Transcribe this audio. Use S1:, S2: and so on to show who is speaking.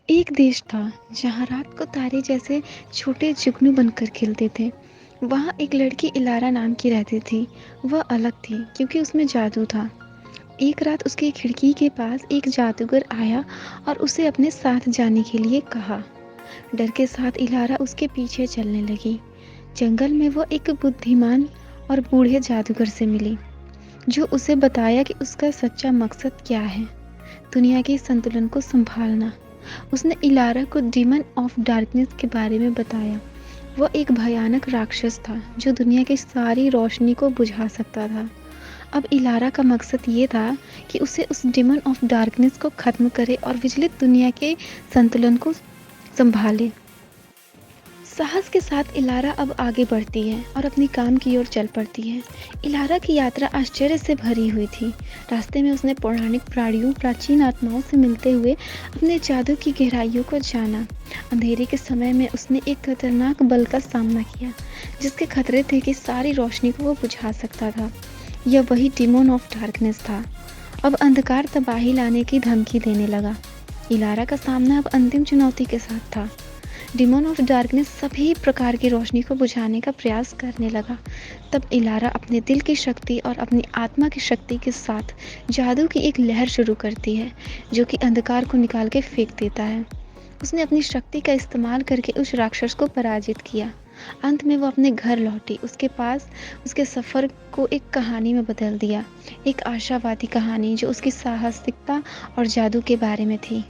S1: एक देश था जहाँ रात को तारे जैसे छोटे जुगनू बनकर खिलते थे। वहाँ एक लड़की इलारा नाम की रहती थी। वह अलग थी क्योंकि उसमें जादू था। एक रात उसकी खिड़की के पास एक जादूगर आया और उसे अपने साथ जाने के लिए कहा। डर के साथ इलारा उसके पीछे चलने लगी। जंगल में वो एक बुद्धिमान और बूढ़े जादूगर से मिली, जो उसे बताया कि उसका सच्चा मकसद क्या है, दुनिया के संतुलन को संभालना। उसने इलारा को डीमन ऑफ डार्कनेस के बारे में बताया। वह एक भयानक राक्षस था जो दुनिया की सारी रोशनी को बुझा सकता था। अब इलारा का मकसद ये था कि उसे उस डीमन ऑफ डार्कनेस को खत्म करे और विचलित दुनिया के संतुलन को संभाले। साहस के साथ इलारा अब आगे बढ़ती है और अपनी काम की ओर चल पड़ती है। इलारा की यात्रा आश्चर्य से भरी हुई थी। रास्ते में उसने पौराणिक प्राणियों, प्राचीन आत्माओं से मिलते हुए अपने जादू की गहराइयों को जाना। अंधेरे के समय में उसने एक खतरनाक बल का सामना किया, जिसके खतरे थे कि सारी रोशनी को वो बुझा सकता था। यह वही डिमोन ऑफ डार्कनेस था। अब अंधकार तबाही लाने की धमकी देने लगा। इलारा का सामना अब अंतिम चुनौती के साथ था। डिमोन ऑफ डार्कनेस सभी प्रकार की रोशनी को बुझाने का प्रयास करने लगा। तब इलारा अपने दिल की शक्ति और अपनी आत्मा की शक्ति के साथ जादू की एक लहर शुरू करती है, जो कि अंधकार को निकाल के फेंक देता है। उसने अपनी शक्ति का इस्तेमाल करके उस राक्षस को पराजित किया। अंत में वो अपने घर लौटी। उसके पास उसके सफ़र को एक कहानी में बदल दिया, एक आशावादी कहानी जो उसकी साहसिकता और जादू के बारे में थी।